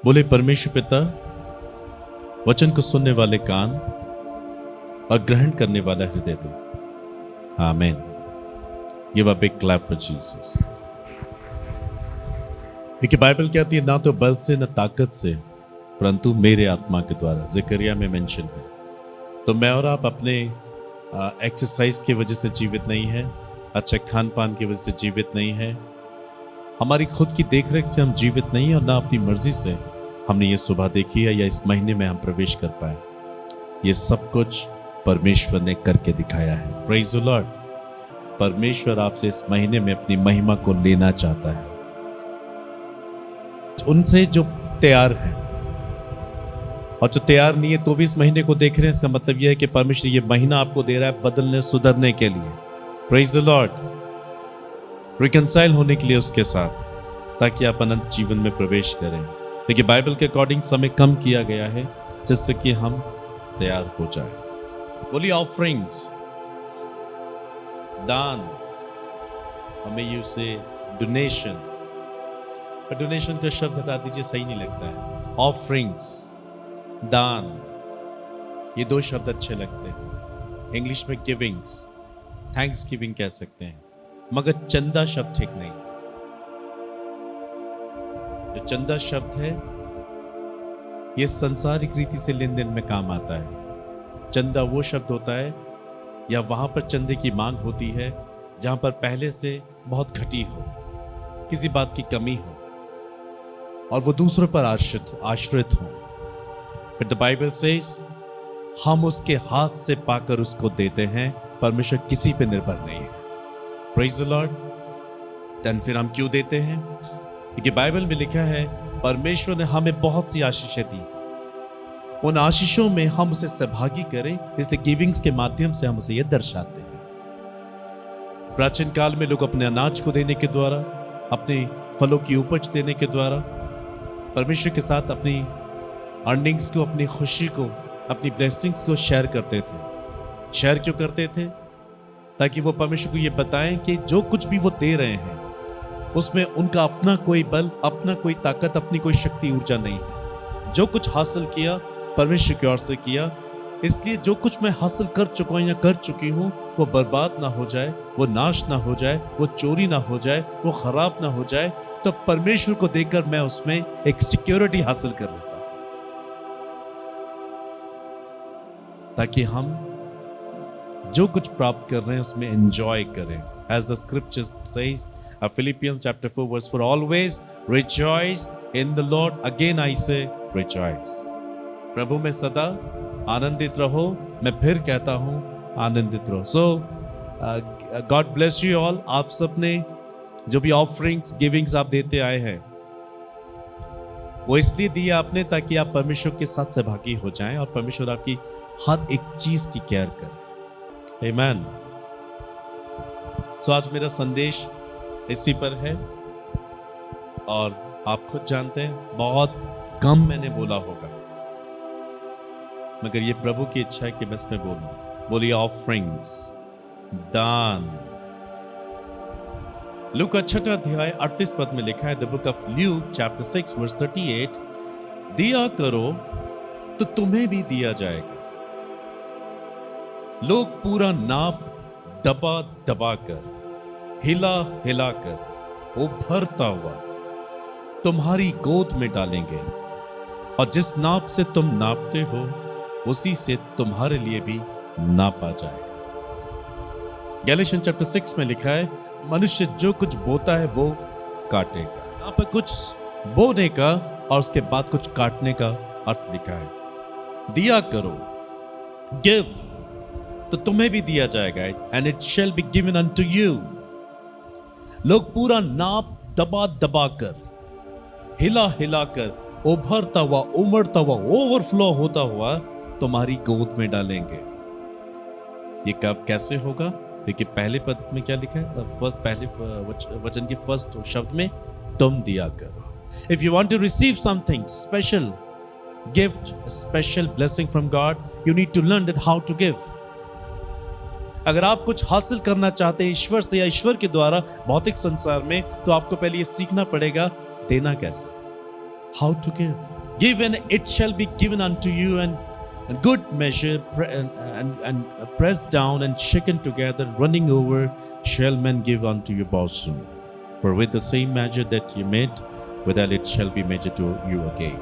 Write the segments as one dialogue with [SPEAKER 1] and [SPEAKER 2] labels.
[SPEAKER 1] बोले परमेश्वर पिता, वचन को सुनने वाले कान और ग्रहण करने वाला हृदय दो। आमीन। Give a big clap for Jesus. देखिए बाइबल कहती है, ना तो बल से न ताकत से परंतु मेरे आत्मा के द्वारा। ज़करिया में मेंशन है। तो मैं और आप अपने एक्सरसाइज की वजह से जीवित नहीं है, अच्छा खान पान की वजह से जीवित नहीं है, हमारी खुद की देखरेख से हम जीवित नहीं है, और ना अपनी मर्जी से हमने ये सुबह देखी है या इस महीने में हम प्रवेश कर पाए। ये सब कुछ परमेश्वर ने करके दिखाया है। Praise the Lord. परमेश्वर आपसे इस महीने में अपनी महिमा को लेना चाहता है। उनसे जो तैयार है और जो तैयार नहीं है तो भी इस महीने को देख रहे हैं, इसका मतलब यह है कि परमेश्वर ये महीना आपको दे रहा है बदलने सुधरने के लिए। Praise the Lord. रिकंसाइल होने के लिए उसके साथ, ताकि आप अनंत जीवन में प्रवेश करें। देखिए बाइबल के अकॉर्डिंग समय कम किया गया है जिससे कि हम तैयार हो जाए। बोलिए ऑफरिंग्स, दान, हमें यू से डोनेशन। डोनेशन का शब्द हटा दीजिए, सही नहीं लगता है। ऑफरिंग्स, दान, ये दो शब्द अच्छे लगते हैं। इंग्लिश में गिविंग्स, थैंक्स गिविंग कह सकते हैं, मगर चंदा शब्द ठीक नहीं। जो चंदा शब्द है ये संसारिक रीति से लेन देन में काम आता है। चंदा वो शब्द होता है या वहां पर चंदे की मांग होती है जहां पर पहले से बहुत घटी हो, किसी बात की कमी हो और वो दूसरों पर आश्रित हो। बट द बाइबल सेज हम उसके हाथ से पाकर उसको देते हैं, परमेश्वर किसी पे निर्भर नहीं है। Praise the Lord. देन फिर हम क्यों देते हैं? क्योंकि बाइबल में लिखा है परमेश्वर ने हमें बहुत सी आशीषें दी, उन आशीषों में हम उसे सहभागी करें, इसलिए गिविंग्स के माध्यम से हम उसे यह दर्शाते हैं। प्राचीन काल में लोग अपने अनाज को देने के द्वारा, अपने फलों की उपज देने के द्वारा परमेश्वर के साथ अपनी अर्निंग्स को, अपनी खुशी को, अपनी ब्लेसिंग्स को शेयर करते थे। शेयर क्यों करते थे? ताकि वो परमेश्वर को ये बताएं कि जो कुछ भी वो दे रहे हैं उसमें उनका अपना कोई बल, अपना कोई ताकत, अपनी कोई शक्ति ऊर्जा नहीं है। जो कुछ हासिल किया परमेश्वर की ओर से किया, इसलिए जो कुछ मैं हासिल कर चुका हूं या कर चुकी हूं वो बर्बाद ना हो जाए, वो नाश ना हो जाए, वो चोरी ना हो जाए, वो खराब ना हो जाए, तो परमेश्वर को देकर मैं उसमें एक सिक्योरिटी हासिल कर लेता, ताकि हम जो कुछ प्राप्त कर रहे हैं उसमें एंजॉय करें। As the scriptures says, Philippians chapter 4 verse 4, always rejoice in the Lord. Again I say rejoice. प्रभु में सदा आनंदित रहो। मैं फिर कहता हूं आनंदित रहो। So God bless you all। आप सबने जो भी ऑफरिंग्स, गिविंग्स आप देते आए हैं वो इसलिए दिए आपने ताकि आप परमेश्वर के साथ सहभागी हो जाएं और परमेश्वर आपकी हर एक चीज की केयर करे। आमीन। सो आज मेरा संदेश इसी पर है और आप खुद जानते हैं बहुत कम मैंने बोला होगा, मगर ये प्रभु की इच्छा है कि मैं इसमें बोलूं। बोलिए ऑफरिंग्स, दान। लूक का 6 अध्याय 38 पद में लिखा है, the book of Luke chapter 6 verse 38, दिया करो तो तुम्हें भी दिया जाएगा। लोग पूरा नाप दबा दबा कर, हिला हिला कर, उभरता हुआ तुम्हारी गोद में डालेंगे, और जिस नाप से तुम नापते हो उसी से तुम्हारे लिए भी नापा जाएगा। गैलेशियन चैप्टर 6 में लिखा है, मनुष्य जो कुछ बोता है वो काटेगा। यहाँ पर कुछ बोने का और उसके बाद कुछ काटने का अर्थ लिखा है। दिया करो, गिव, तो तुम्हें भी दिया जाएगा, and it shall be given unto you. लोग पूरा नाप दबा दबा कर, हिला हिला कर, उभरता हुआ, उमड़ता हुआ, ओवरफ्लो होता हुआ तुम्हारी गोद में डालेंगे। ये कब कैसे होगा? देखिए पहले पद में क्या लिखा है, पहले वचन के फर्स्ट शब्द में तुम दिया करो। If you want to receive something special gift, special blessing from God, you need to learn that how to give. अगर आप कुछ हासिल करना चाहते हैं ईश्वर से या ईश्वर के द्वारा भौतिक संसार में, तो आपको पहले ये सीखना पड़ेगा देना कैसे, how to give. Give and it shall be given unto you, and a good measure and pressed down and shaken together, running over, shall men give unto your bosom. For with the same measure that you made, withal it shall be measured to you again.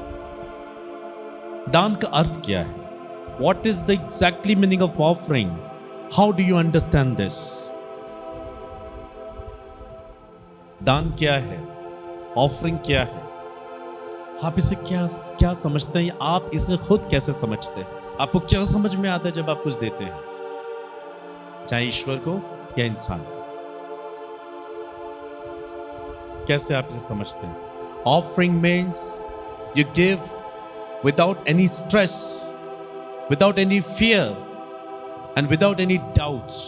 [SPEAKER 1] दान का अर्थ क्या है? What is the exactly meaning of offering? How do you understand this? दान क्या है? Offering क्या है? आप इसे क्या समझते हैं? आप इसे खुद कैसे समझते हैं? आपको क्या समझ में आता है जब आप कुछ देते हैं, चाहे ईश्वर को या इंसान? कैसे आप इसे समझते हैं? Offering means you give without any stress, without any fear and without any doubts.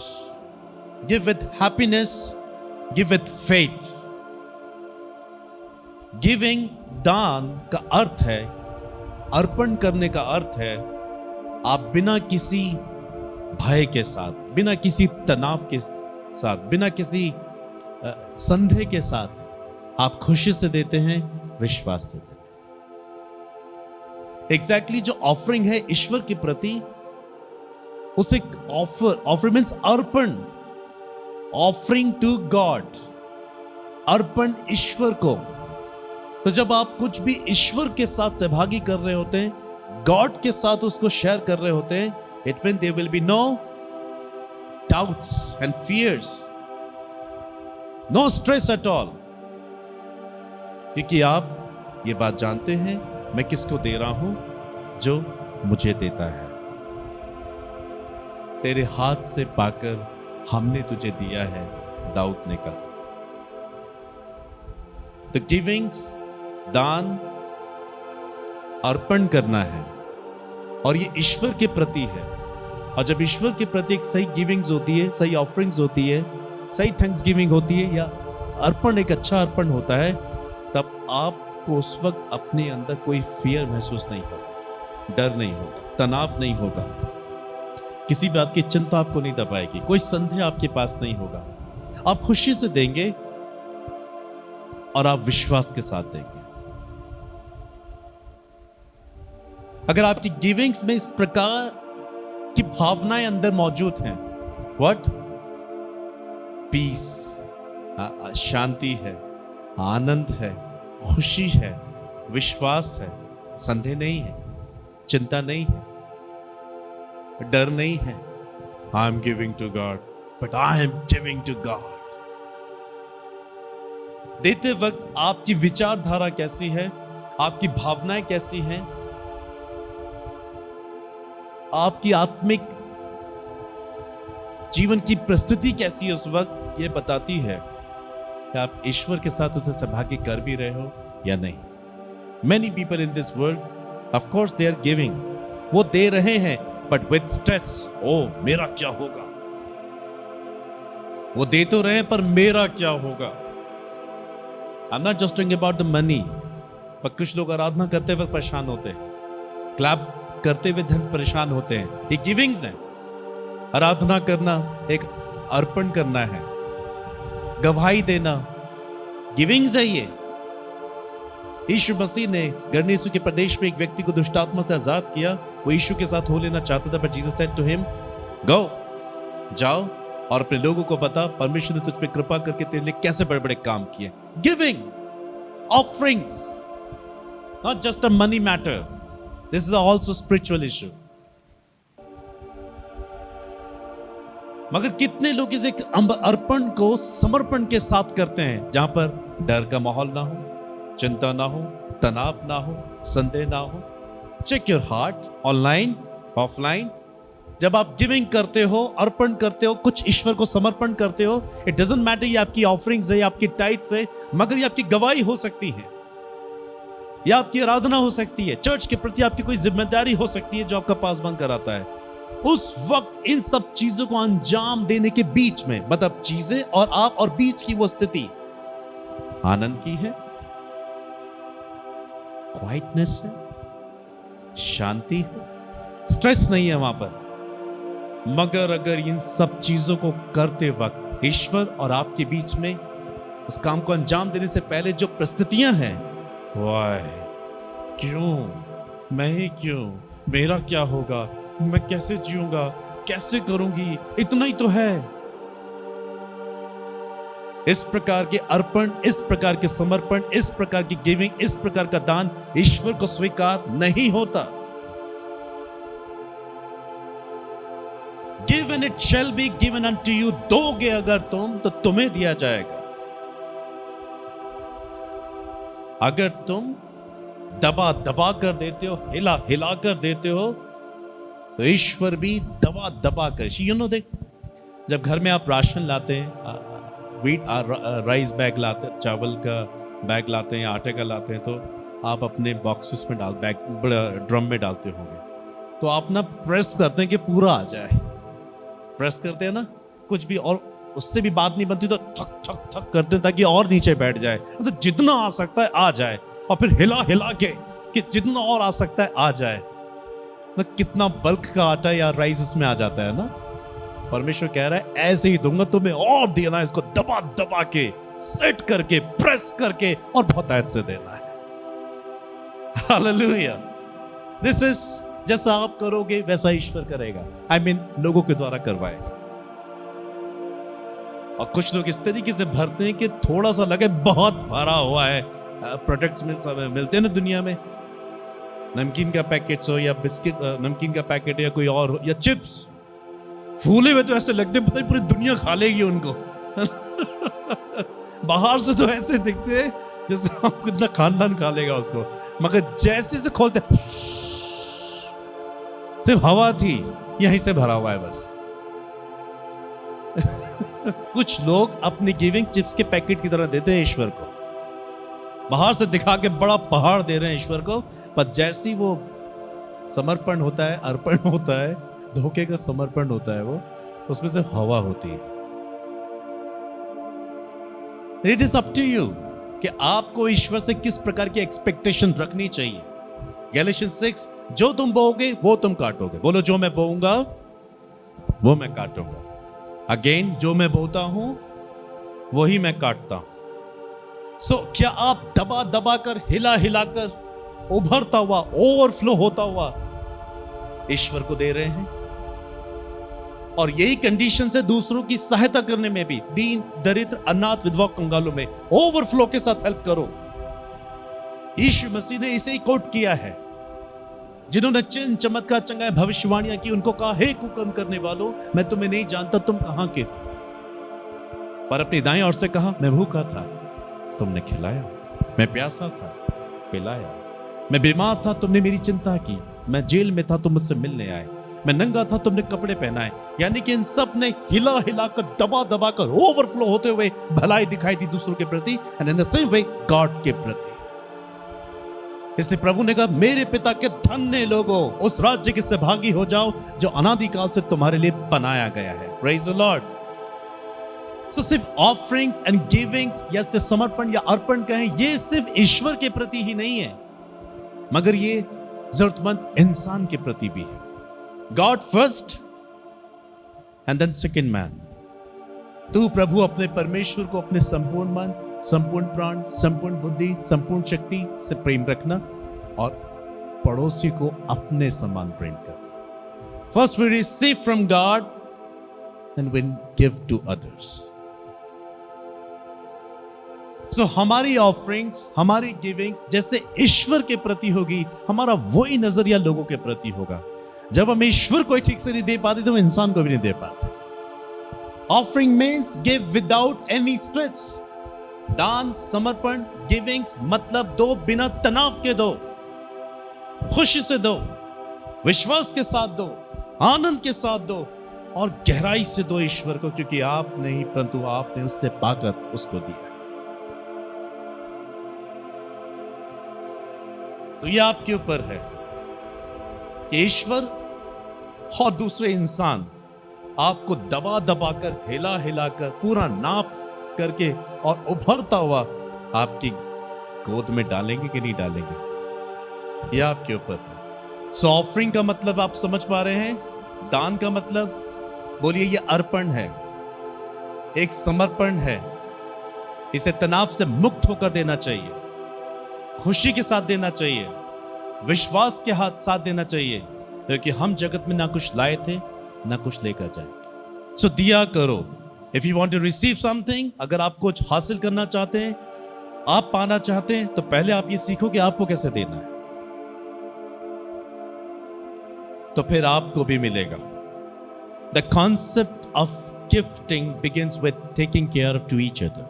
[SPEAKER 1] Give with happiness, give with faith. Giving, दान का अर्थ है, अर्पण करने का अर्थ है, आप बिना किसी भय के साथ, बिना किसी तनाव के साथ, बिना किसी संदेह के साथ आप खुशी से देते हैं, विश्वास से देते हैं। एग्जैक्टली जो ऑफरिंग है ईश्वर के प्रति, उसे ऑफर मीन्स अर्पण, ऑफरिंग टू गॉड, अर्पण ईश्वर को। तो जब आप कुछ भी ईश्वर के साथ सहभागी कर रहे होते हैं, गॉड के साथ उसको शेयर कर रहे होते हैं, it mean there will be no doubts and fears, no stress at all, क्योंकि आप ये बात जानते हैं मैं किसको दे रहा हूं? जो मुझे देता है। तेरे हाथ से पाकर हमने तुझे दिया है, दाऊद ने कहा। तो गिविंग्स, दान, अर्पण करना है, और ये ईश्वर के प्रति है। और जब ईश्वर के प्रति एक सही गिविंग्स होती है, सही ऑफरिंग्स होती है, सही थैंक्स गिविंग होती है, या अर्पण एक अच्छा अर्पण होता है, तब आप उस वक्त अपने अंदर कोई फियर महसूस नहीं होगा, डर नहीं होगा, तनाव नहीं होगा, किसी बात की चिंता आपको नहीं दबाएगी, कोई संदेह आपके पास नहीं होगा। आप खुशी से देंगे और आप विश्वास के साथ देंगे। अगर आपकी गिविंग्स में इस प्रकार की भावनाएं अंदर मौजूद हैं, व्हाट? पीस, शांति है, आनंद है, खुशी है, विश्वास है, संदेह नहीं है, चिंता नहीं है, डर नहीं है। I am giving to God, but I am giving to God. देते वक्त आपकी विचारधारा कैसी है, आपकी भावनाएं कैसी हैं, आपकी आत्मिक जीवन की परिस्थिति कैसी है उस वक्त, यह बताती है कि आप ईश्वर के साथ उसे सहभागी कर भी रहे हो या नहीं। Many people in this world, of course they are giving, वो दे रहे हैं, but with stress, ओ मेरा क्या होगा। वो दे तो रहे हैं पर मेरा क्या होगा। I'm not just talking about the money, पर कुछ लोग आराधना करते हुए परेशान होते हैं, क्लैप करते हुए धन परेशान होते हैं। ये गिविंग्स हैं। आराधना करना एक अर्पण करना है, गवाही देना गिविंग्स है। ये यीशु मसीह ने गरनेसु के प्रदेश में एक व्यक्ति को दुष्टात्मा से आजाद किया। वो यीशु के साथ हो लेना चाहता था, but Jesus said to him, go, जाओ और अपने लोगों को बता परमेश्वर ने तुझ पे कृपा करके तेरे लिए कैसे बड़े बड़े काम किए। Giving, offerings, not just a money matter, this is also spiritual issue. मगर कितने लोग इस एक अर्पण को समर्पण के साथ करते हैं, जहां पर डर का माहौल ना हो, चिंता ना हो, तनाव ना हो, संदेह ना हो। Check your heart, online, offline. जब आप गिविंग करते हो, अर्पण करते हो, कुछ ईश्वर को समर्पण करते हो, इट डजंट मैटर ये आपकी ऑफरिंग्स है या आपकी टाइट्स है, मगर ये आपकी गवाही हो सकती है, या आपकी आराधना हो सकती है, चर्च के प्रति आपकी कोई जिम्मेदारी हो सकती है जो आपका पासबंद कराता है। उस वक्त इन सब चीजों को अंजाम देने के बीच में, मतलब चीजें और आप और बीच की वो स्थिति आनंद की है, क्वाइटनेस है, शांति है, स्ट्रेस नहीं है वहां पर। मगर अगर इन सब चीजों को करते वक्त ईश्वर और आपके बीच में उस काम को अंजाम देने से पहले जो परिस्थितियां हैं, वाह, क्यों मैं ही क्यों, मेरा क्या होगा, मैं कैसे जीऊंगा, कैसे करूंगी, इतना ही तो है। इस प्रकार के अर्पण, इस प्रकार के समर्पण, इस प्रकार की गिविंग, इस प्रकार का दान ईश्वर को स्वीकार नहीं होता। Give and it shall be given unto you, दोगे अगर तुम तो तुम्हें दिया जाएगा। अगर तुम दबा दबा कर देते हो, हिला हिला कर देते हो, तो ईश्वर भी दबा दबा कर, देख, जब घर में आप राशन लाते हैं, व्हीट राइस बैग लाते हैं, चावल का बैग लाते हैं, आटे का लाते हैं, तो आप अपने बॉक्सेस में ड्रम में डालते होंगे, तो आप ना प्रेस करते हैं कि पूरा आ जाए, प्रेस करते हैं ना, कुछ भी, और उससे भी बात नहीं बनती तो थक थक थक करते हैं ताकि और नीचे बैठ जाए, तो जितना आ सकता है आ जाए, और फिर हिला हिला के कि जितना और आ सकता है आ जाए ना। कितना बल्क का आटा या राइस उसमें आ जाता है ना। परमेश्वर कह रहा है ऐसे ही दूंगा तुम्हें, और देना, इसको दबा दबा के, सेट करके, प्रेस करके, और बहुत ऐसे से देना है। हालेलुया। दिस इज, जैसा आप करोगे वैसा ईश्वर करेगा, लोगों के द्वारा करवाएगा। और कुछ लोग इस तरीके से भरते हैं कि थोड़ा सा लगे बहुत भरा हुआ है। प्रोडक्ट्स मिलते हैं ना दुनिया में, नमकीन का पैकेट हो या बिस्किट, नमकीन का पैकेट या कोई और हो, या चिप्स फूले हुए, तो ऐसे लगते पता नहीं पूरी दुनिया खा लेगी उनको। बाहर से तो ऐसे दिखते हैं जैसे आप कितना खानदान खा लेगा उसको, मगर जैसे से खोलते सिर्फ हवा थी, यहीं से भरा हुआ है बस। कुछ लोग अपनी गिविंग चिप्स के पैकेट की तरह देते हैं ईश्वर को, बाहर से दिखा के बड़ा पहाड़ दे रहे हैं ईश्वर को, पर जैसी वो समर्पण होता है, अर्पण होता है, धोखे का समर्पण होता है, वो उसमें से हवा होती है। It is up to you कि आपको ईश्वर से किस प्रकार की एक्सपेक्टेशन रखनी चाहिए। गैलेशियंस 6, जो तुम बोओगे वो तुम काटोगे। बोलो, जो मैं बोऊंगा वो मैं काटूंगा। अगेन, जो मैं बोता हूं वही मैं काटता हूं। सो क्या आप दबा दबा कर, हिला हिला कर, उभरता हुआ, ओवरफ्लो होता हुआ ईश्वर को दे रहे हैं? और यही कंडीशन है दूसरों की सहायता करने में भी, दीन, दरिद्र, अनाथ, विधवा, कंगालों में ओवरफ्लो के साथ हेल्प करो। यीशु मसीह ने इसे ही कोट किया है। जिन्होंने चिन्ह, चमत्कार, चंगाई, भविष्यवाणियां की, उनको कहा, हे कुकर्म करने वालों, मैं तुम्हें नहीं जानता, तुम कहां के? पर अपनी दाएं ओर से कहा, मैं भूखा था, तुमने खिलाया, मैं प्यासा था, पिलाया, मैं बीमार था, तुमने मेरी चिंता की, मैं जेल में था, तुम मुझसे मिलने आए, मैं नंगा था, तुमने कपड़े पहनाए। यानी कि इन सब ने हिला हिला कर, दबा दबा कर, ओवरफ्लो होते हुए भलाई दिखाई दी दूसरों के प्रति, and in the same way God के प्रति। इसलिए प्रभु ने कहा, मेरे पिता के धन्य लोगों, उस राज्य के सहभागी हो जाओ जो अनादिकाल से तुम्हारे लिए बनाया गया है। Praise the Lord. सो सिर्फ ऑफरिंग्स एंड गिविंग्स, या से समर्पण या अर्पण कहें, ये सिर्फ ईश्वर के प्रति ही नहीं है, मगर ये जरूरतमंद इंसान के प्रति भी है। God first and then second man. तू प्रभु अपने परमेश्वर को अपने संपूर्ण मन, संपूर्ण प्राण, संपूर्ण बुद्धि, संपूर्ण शक्ति से प्रेम रखना, और पड़ोसी को अपने समान प्रेम करना। First we receive from God and we give to others. So हमारी ऑफरिंग्स, हमारी गिविंग्स जैसे ईश्वर के प्रति होगी, हमारा वही नजरिया लोगों के प्रति होगा। जब हम ईश्वर को ठीक से नहीं दे पाते तो हम इंसान को भी नहीं दे पाते। Offering means give without any stress. दान, समर्पण, गिविंग्स मतलब दो बिना तनाव के दो, खुशी से दो, विश्वास के साथ दो, आनंद के साथ दो, और गहराई से दो ईश्वर को, क्योंकि आप नहीं परंतु आपने उससे पाकर उसको दिया। तो यह आपके ऊपर है कि ईश्वर और दूसरे इंसान आपको दबा दबा कर, हिला हिला कर, पूरा नाप करके और उभरता हुआ आपकी गोद में डालेंगे कि नहीं डालेंगे, यह आपके ऊपर है। सो ऑफरिंग का मतलब आप समझ पा रहे हैं? दान का मतलब बोलिए ये अर्पण है, एक समर्पण है। इसे तनाव से मुक्त होकर देना चाहिए, खुशी के साथ देना चाहिए, विश्वास के हाथ साथ देना चाहिए, क्योंकि हम जगत में ना कुछ लाए थे ना कुछ लेकर जाएंगे। सो दिया करो। If you want to receive something, अगर आप कुछ हासिल करना चाहते हैं, आप पाना चाहते हैं, तो पहले आप ये सीखो कि आपको कैसे देना है, तो फिर आपको भी मिलेगा। The concept of gifting begins with taking care of to each other,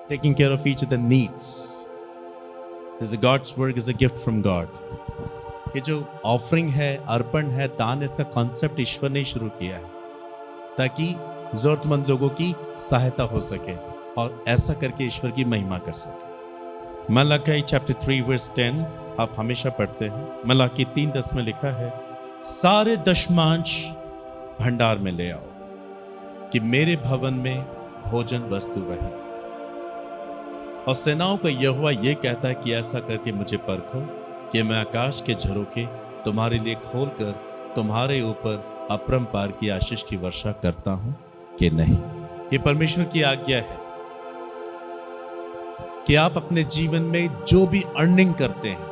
[SPEAKER 1] taking care of each other needs is God's work, is a gift from God. ये जो ऑफरिंग है, अर्पण है, दान, इसका कॉन्सेप्ट ईश्वर ने शुरू किया है ताकि जरूरतमंद लोगों की सहायता हो सके, और ऐसा करके ईश्वर की महिमा कर सके। मलाकी चैप्टर 3 वर्स 10 आप हमेशा पढ़ते हैं। मलाकी 3:10 में लिखा है, सारे दशमांश भंडार में ले आओ कि मेरे भवन में भोजन वस्तु रहे। और सेनाओं का यहोवा यह कहता है कि ऐसा करके मुझे परखो कि मैं आकाश के झरोखे तुम्हारे लिए खोलकर तुम्हारे ऊपर अपरंपार की आशीष की वर्षा करता हूं कि नहीं। ये परमेश्वर की आज्ञा है कि आप अपने जीवन में जो भी अर्निंग करते हैं,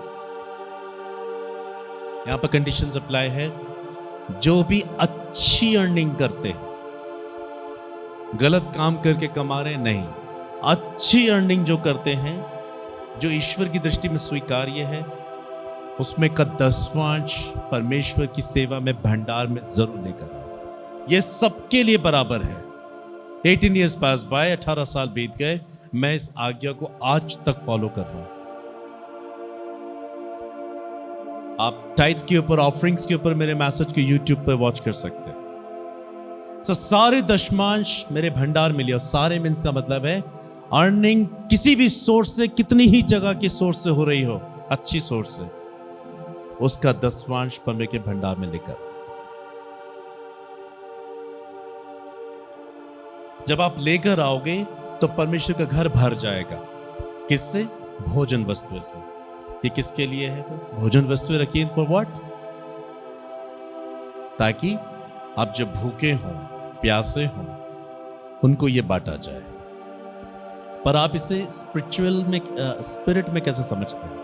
[SPEAKER 1] यहां पर कंडीशंस अप्लाई है, जो भी अच्छी अर्निंग करते हैं, गलत काम करके कमा रहे नहीं, अच्छी अर्निंग जो करते हैं, जो ईश्वर की दृष्टि में स्वीकार्य है, उसमें का 10वांश परमेश्वर की सेवा में भंडार में जरूर लेकर आओ। यह सबके लिए बराबर है। 18 years पास बाय, 18 साल बीत गए, मैं इस आज्ञा को आज तक फॉलो कर रहा हूं। आप टाइट के ऊपर, ऑफरिंग्स के ऊपर मेरे मैसेज को यूट्यूब पर वॉच कर सकते हैं। तो सारे दशमांश मेरे भंडार में लिया। सारे मीन्स का मतलब है अर्निंग किसी भी सोर्स से, कितनी ही जगह की सोर्स से हो रही हो, अच्छी सोर्स से, उसका 10वांश परमेश्वर के भंडार में लेकर। जब आप लेकर आओगे तो परमेश्वर का घर भर जाएगा। किससे? भोजन वस्तु से। ये किसके लिए है? भोजन वस्तु रखिए फॉर व्हाट? ताकि आप जब भूखे हो, प्यासे हो, उनको ये बांटा जाए। पर आप इसे स्पिरिचुअल में, स्पिरिट में कैसे समझते हैं?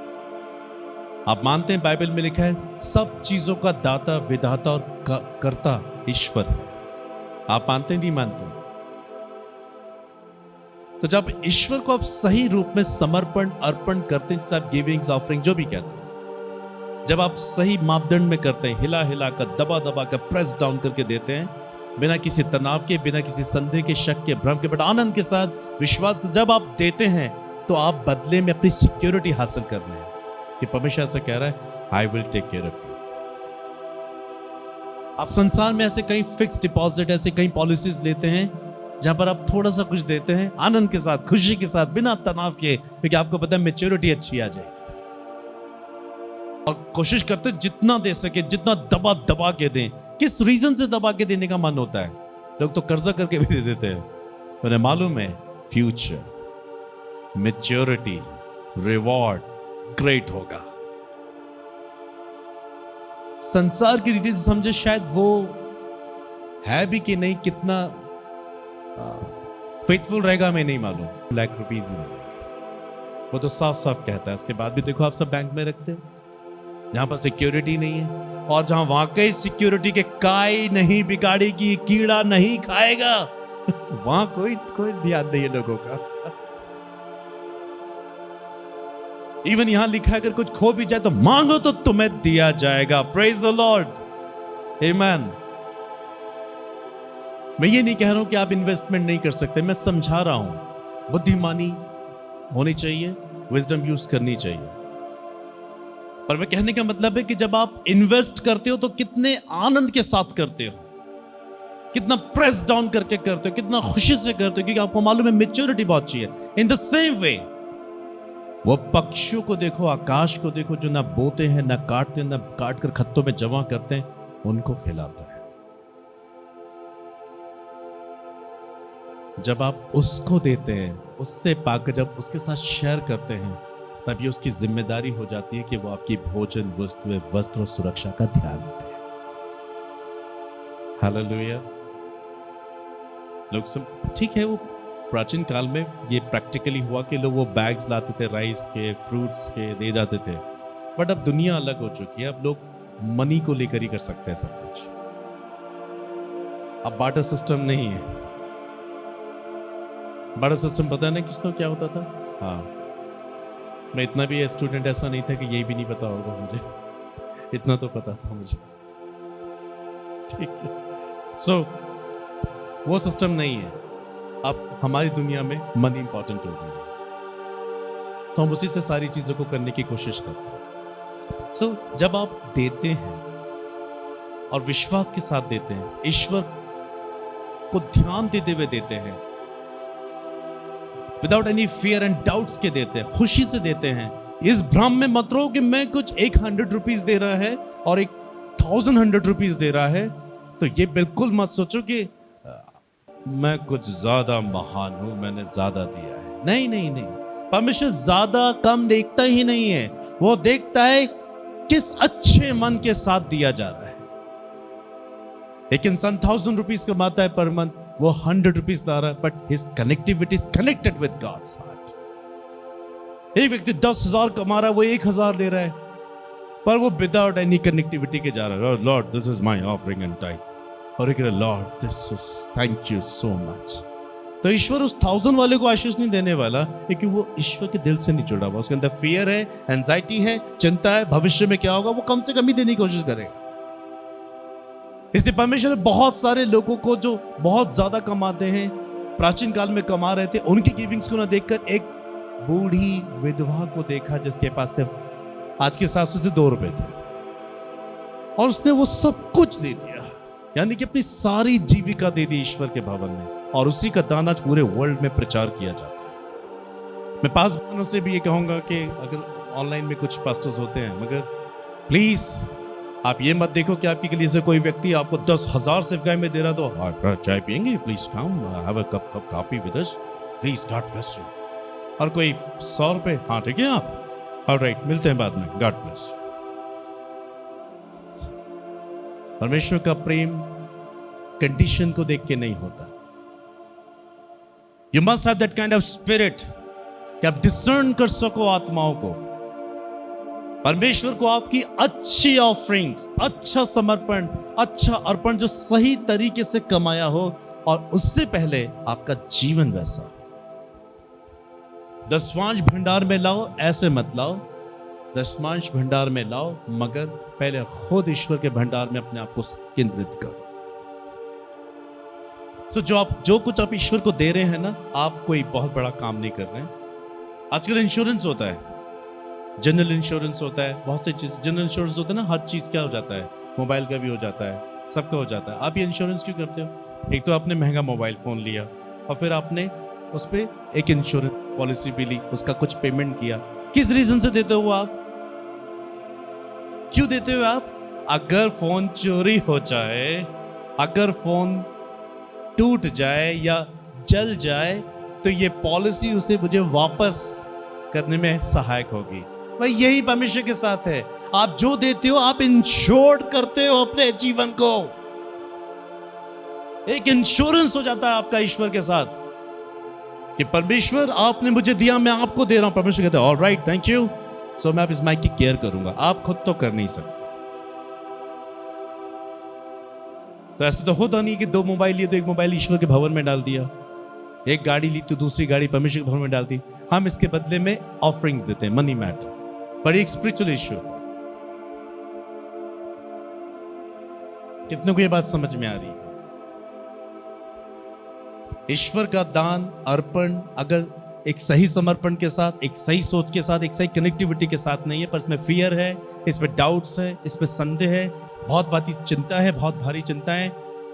[SPEAKER 1] आप मानते हैं बाइबल में लिखा है सब चीजों का दाता, विधाता और कर्ता ईश्वर है। आप मानते हैं, नहीं मानते? तो जब ईश्वर को आप सही रूप में समर्पण, अर्पण करते हैं, जैसे आप गिविंग्स, ऑफरिंग जो भी कहते हैं, जब आप सही मापदंड में करते हैं, हिला हिला कर, दबा दबा कर, प्रेस डाउन करके देते हैं, बिना किसी तनाव के, बिना किसी संदेह के, शक के, भ्रम के, बट आनंद के साथ, विश्वास के, जब आप देते हैं तो आप बदले में अपनी सिक्योरिटी हासिल कर रहे हैं कि परमेश्वर ऐसा कह रहा है, I will take care of you. आप संसार में ऐसे कई फिक्स डिपॉजिट, ऐसे कई पॉलिसीज लेते हैं जहां पर आप थोड़ा सा कुछ देते हैं आनंद के साथ, खुशी के साथ, बिना तनाव के, क्योंकि आपको पता है मैच्योरिटी अच्छी आ जाएगी। और कोशिश करते जितना दे सके, जितना दबा दबा के दें। किस रीजन से दबा के देने का मन होता है? लोग तो कर्जा करके भी दे देते हैं। उन्हें मालूम है फ्यूचर, मैच्योरिटी, रिवॉर्ड ग्रेट होगा। संसार की रीति से समझे, शायद वो है भी कि नहीं, कितना फेथफुल रहेगा हमें नहीं मालूम। ₹1,00,000 ही मिलेगा, वो तो साफ साफ कहता है। उसके बाद भी देखो आप सब बैंक में रखते हो, जहां पर सिक्योरिटी नहीं है, और जहां वाकई सिक्योरिटी के काई नहीं बिगाड़ेगी, कीड़ा नहीं खाएगा, वहां कोई ध्यान नहीं है लोगों का। इवन यहां लिखा है, अगर कुछ खो भी जाए तो मांगो तो तुम्हें दिया जाएगा। प्रेज द लॉर्ड, आमेन। मैं ये नहीं कह रहा हूं कि आप इन्वेस्टमेंट नहीं कर सकते, मैं समझा रहा हूं बुद्धिमानी होनी चाहिए, विजडम यूज करनी चाहिए। पर मैं कहने का मतलब है कि जब आप इन्वेस्ट करते हो तो कितने आनंद के साथ करते हो, कितना प्रेस डाउन करके करते हो, कितना खुशी से करते हो, क्योंकि आपको मालूम है मैच्योरिटी बहुत चाहिए। इन द सेम वे वो पक्षियों को देखो, आकाश को देखो, जो ना बोते हैं, ना काटते हैं, ना काट कर खत्तों में जमा करते हैं, उनको खिलाता है। जब आप उसको देते हैं, उससे पाकर जब उसके साथ शेयर करते हैं, तब ये उसकी जिम्मेदारी हो जाती है कि वो आपकी भोजन, वस्तु, वस्त्र और सुरक्षा का ध्यान रखते हैं। हालेलुया। लोग सब ठीक है, वो प्राचीन काल में ये प्रैक्टिकली हुआ कि लोग वो बैग्स लाते थे राइस के, फ्रूट्स के, दे जाते थे। बट अब दुनिया अलग हो चुकी है, अब लोग मनी को लेकर ही कर सकते हैं सब कुछ। अब बार्टर सिस्टम नहीं है। बार्टर सिस्टम पता है ना किसको क्या होता था? हाँ, मैं इतना भी स्टूडेंट ऐसा नहीं था कि यही भी नहीं पता होगा मुझे, इतना तो पता था मुझे, ठीक है। सो वो सिस्टम नहीं है। अब हमारी दुनिया में मनी इंपॉर्टेंट हो गई है, तो हम उसी से सारी चीजों को करने की कोशिश करते हैं। सो जब आप देते हैं और विश्वास के साथ देते हैं, ईश्वर को ध्यान देते हुए देते हैं, without any fear and doubts के देते हैं, खुशी से देते हैं, इस भ्रम में मत रहो कि मैं कुछ 100 रुपीज दे रहा है और 1,100 रुपीज दे रहा है। तो ये बिल्कुल मत सोचो कि मैं कुछ ज्यादा महान हूं, मैंने ज्यादा दिया है। नहीं नहीं नहीं, परमेश्वर ज्यादा कम देखता ही नहीं है, वो देखता है किस अच्छे मन के साथ दिया जा रहा है। एक इंसान 1,000 रुपीज कमाता है पर मंथ, वो 100 रुपीज ला रहा है, but his connectivity is connected with God's heart. एक व्यक्ति 10,000 कमा रहा है, वो 1,000 दे रहा है, पर वो विदाउट एनी कनेक्टिविटी के जा रहा है। Lord this is my offering and tithe, और एक Lord this is thank you so much. तो ईश्वर उस 1,000 वाले को आशीष नहीं देने वाला, क्योंकि वो ईश्वर के दिल से नहीं जुड़ा हुआ, उसके अंदर फियर है, एंजाइटी है, चिंता है, भविष्य में क्या होगा, वो कम से कम ही देने की कोशिश करेगा। इसलिए परमेश्वर ने बहुत सारे लोगों को जो बहुत ज्यादा कमाते हैं, प्राचीन काल में कमा रहे थे, उनकी गिविंग्स को ना देखकर एक बूढ़ी विधवा को देखा जिसके पास सिर्फ आज के हिसाब से 2 रुपए थे, और उसने वो सब कुछ दे दिया, यानी कि अपनी सारी जीविका दे दी ईश्वर के भवन में, और उसी का दान आज पूरे वर्ल्ड में प्रचार किया जाता है। मैं पासवानों से भी ये कहूंगा कि अगर ऑनलाइन में कुछ पास्टर्स होते हैं, मगर प्लीज आप ये मत देखो कि आपकी गली से कोई व्यक्ति आपको 10,000 सिफगाई में दे रहा, तो आप चाय पियेंगे, please come have a cup of coffee with us, please God bless you. और कोई 100 रुपए, हाँ ठीक है आप, ऑलराइट मिलते हैं बाद में, गॉड ब्लेस। परमेश्वर का प्रेम कंडीशन को देख के नहीं होता। You must have that kind of spirit कि आप डिसर्न कर सको आत्माओं को। परमेश्वर को आपकी अच्छी ऑफरिंग्स, अच्छा समर्पण, अच्छा अर्पण जो सही तरीके से कमाया हो, और उससे पहले आपका जीवन वैसा। दशमांश भंडार में लाओ, ऐसे मत लाओ, दशमांश भंडार में लाओ, मगर पहले खुद ईश्वर के भंडार में अपने आप को केंद्रित करो। सो जो कुछ आप ईश्वर को दे रहे हैं ना, आप कोई बहुत बड़ा काम नहीं कर रहे हैं। आजकल इंश्योरेंस होता है, जनरल इंश्योरेंस होता है, बहुत सी चीज जनरल इंश्योरेंस होता है ना, हर चीज क्या हो जाता है, मोबाइल का भी हो जाता है, सबका हो जाता है। आप ये इंश्योरेंस क्यों करते हो? एक तो आपने महंगा मोबाइल फोन लिया, और फिर आपने उस पर एक इंश्योरेंस पॉलिसी भी ली, उसका कुछ पेमेंट किया। किस रीजन से देते हो आप? क्यों देते हो आप? अगर फोन चोरी हो जाए, अगर फोन टूट जाए या जल जाए, तो ये पॉलिसी उसे मुझे वापस करने में सहायक होगी। भाई यही परमेश्वर के साथ है, आप जो देते हो आप इंश्योर्ड करते हो अपने जीवन को। एक इंश्योरेंस हो जाता है आपका ईश्वर के साथ कि परमेश्वर आपने मुझे दिया, मैं आपको दे रहा हूं। परमेश्वर कहते हैं ऑल राइट थैंक यू, सो मैं अब इस माइक की केयर करूंगा। आप खुद तो कर नहीं सकते। तो ऐसा तो होता नहीं कि 2 मोबाइल लिए तो एक मोबाइल ईश्वर के भवन में डाल दिया, एक गाड़ी ली तो दूसरी गाड़ी परमेश्वर के भवन में डाल दी। हम इसके बदले में ऑफरिंग्स देते हैं, मनी मैटर, पर एक स्पिरिचुअल इश्यू। कितने को ये बात समझ में आ रही है? ईश्वर का दान, अर्पण अगर एक सही समर्पण के साथ, एक सही सोच के साथ, एक सही कनेक्टिविटी के साथ नहीं है, पर इसमें फियर है, इसमें डाउट्स है, इसमें संदेह है, बहुत भारी चिंता है, बहुत भारी चिंता है,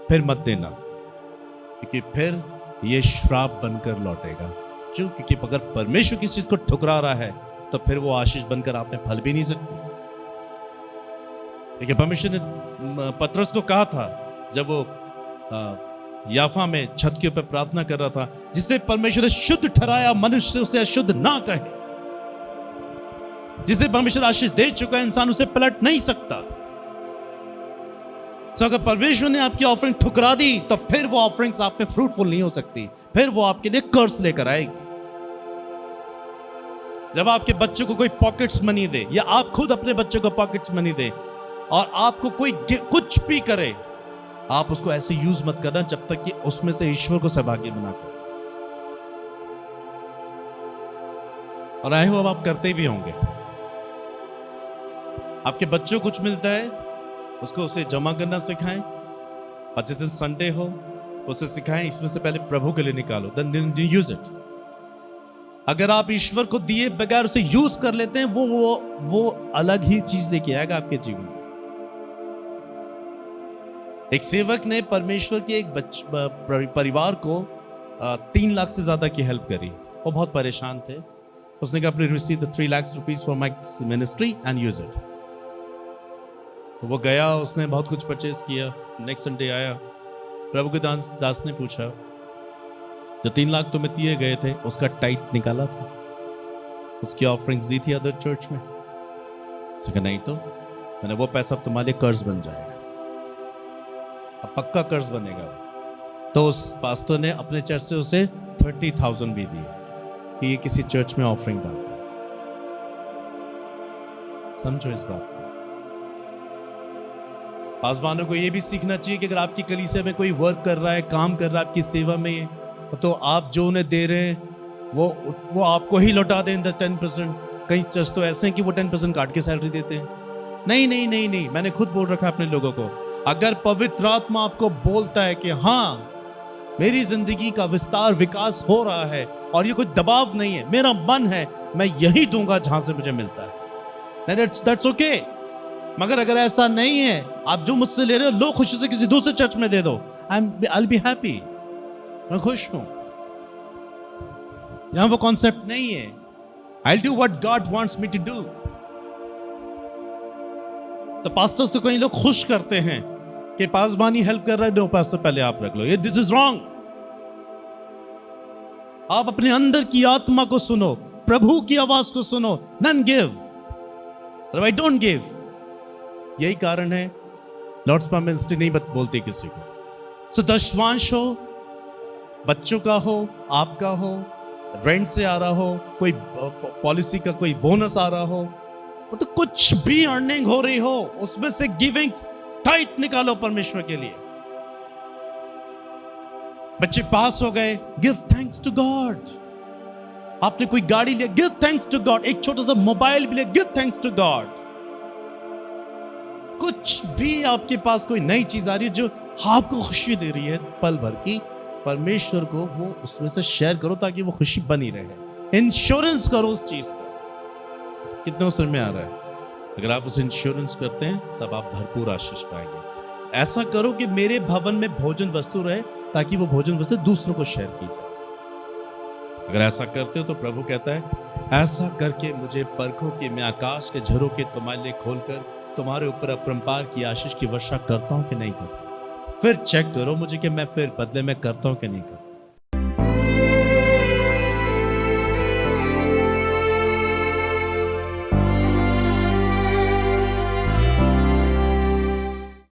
[SPEAKER 1] फिर मत देना, क्योंकि फिर ये श्राप बनकर लौटेगा। क्यों? क्योंकि अगर परमेश्वर किसी चीज को ठुकरा रहा है, तो फिर वो आशीष बनकर आप में फल भी नहीं सकती। देखिए परमेश्वर ने पतरस को कहा था, जब वो याफा में छत के ऊपर प्रार्थना कर रहा था, जिसे परमेश्वर ने शुद्ध ठहराया, मनुष्य उसे अशुद्ध ना कहे। जिसे परमेश्वर आशीष दे चुका है, इंसान उसे पलट नहीं सकता।
[SPEAKER 2] तो अगर परमेश्वर ने आपकी ऑफरिंग ठुकरा दी तो फिर वो ऑफरिंग्स आप में फ्रूटफुल नहीं हो सकती, फिर वो आपके लिए कर्स लेकर आएगी। जब आपके बच्चों को कोई पॉकेट्स मनी दे या आप खुद अपने बच्चों को पॉकेट्स मनी दे और आपको कोई कुछ भी करे, आप उसको ऐसे यूज मत करना जब तक कि उसमें से ईश्वर को सौभाग्य बना कर। और आई होप आप करते भी होंगे। आपके बच्चों को कुछ मिलता है, उसको उसे जमा करना सिखाएं, और जिस दिन संडे हो उसे सिखाएं इसमें से पहले प्रभु के लिए निकालो, देन यूज इट। अगर आप ईश्वर को दिए बगैर उसे यूज कर लेते हैं, वो अलग ही चीज लेके आएगा आपके जीवन में। एक सेवक ने परमेश्वर के एक परिवार को 3 लाख से ज्यादा की हेल्प करी। वो बहुत परेशान थे। उसने कहा, please receive the 3 lakh rupees for my ministry and use it. तो वो गया, उसने बहुत कुछ परचेज किया। नेक्स्ट संडे आया, प्रभु के दास ने पूछा, जो 3 लाख तुम्हें दिए गए थे उसका टाइट निकाला था, उसकी ऑफरिंग्स दी थी अदर चर्च में? उसने कहा नहीं। तो मैंने, वो पैसा अब तुम्हारे लिए कर्ज बन जाएगा, अब पक्का कर्ज बनेगा। तो उस पास्टर ने अपने चर्च से उसे 30,000 भी दिए कि ये किसी चर्च में ऑफरिंग डाल। समझो इस बात को। पासवानों को ये भी सीखना चाहिए कि अगर आपकी कलीसिया में कोई वर्क कर रहा है, काम कर रहा है आपकी सेवा में, तो आप जो उन्हें दे रहे हैं वो आपको ही लौटा दें 10%। कई चर्च तो ऐसे हैं कि वो 10% काट के सैलरी देते हैं। नहीं नहीं नहीं नहीं, मैंने खुद बोल रखा है अपने लोगों को, अगर पवित्र आत्मा आपको बोलता है कि हाँ मेरी जिंदगी का विस्तार विकास हो रहा है और ये कोई दबाव नहीं है, मेरा मन है मैं यही दूंगा जहां से मुझे मिलता है, दैट्स ओके। मगर अगर ऐसा नहीं है, आप जो मुझसे ले रहे हो लो खुशी से किसी दूसरे चर्च में दे दो, आई विल बी हैप्पी, मैं खुश हूं। यहां वो कॉन्सेप्ट नहीं है I will do what God wants me to do. तो पास्टर्स को कई लोग खुश करते हैं कि पासवानी हेल्प कर रहा है, नो पास्टर पहले आप रख लो, ये दिस इज रॉन्ग। आप अपने अंदर की आत्मा को सुनो, प्रभु की आवाज को सुनो, none give, I don't give. यही कारण है लॉर्ड्स पाम मिनिस्ट्री नहीं बोलती किसी को। सो दशवांश हो, बच्चों का हो, आपका हो, रेंट से आ रहा हो, कोई पॉलिसी का कोई बोनस आ रहा हो, तो कुछ भी अर्निंग हो रही हो, उसमें से गिविंग्स टाइट निकालो परमेश्वर के लिए। बच्चे पास हो गए, गिव थैंक्स टू गॉड। आपने कोई गाड़ी लिया, गिव थैंक्स टू गॉड। एक छोटा सा मोबाइल भी लिया, गिव थैंक्स टू गॉड। कुछ भी आपके पास कोई नई चीज आ रही है जो आपको खुशी दे रही है पल भर की, परमेश्वर को वो उसमें से शेयर करो ताकि वो खुशी बनी रहे। इंश्योरेंस करो उस चीज का। कितने समझ में आ रहा है? अगर आप उस इंश्योरेंस करते हैं तब आप भरपूर आशीष पाएंगे। ऐसा करो कि मेरे भवन में भोजन वस्तु रहे ताकि वो भोजन वस्तु दूसरों को शेयर की जाए। अगर ऐसा करते हो तो प्रभु कहता है, ऐसा करके मुझे परखो कि मैं आकाश के झरोखे तुम्हारे लिए खोलकर तुम्हारे ऊपर अपरंपार की आशीष की वर्षा करता हूं कि नहीं करता। फिर चेक करो मुझे कि मैं फिर बदले में करता हूं कि नहीं करता।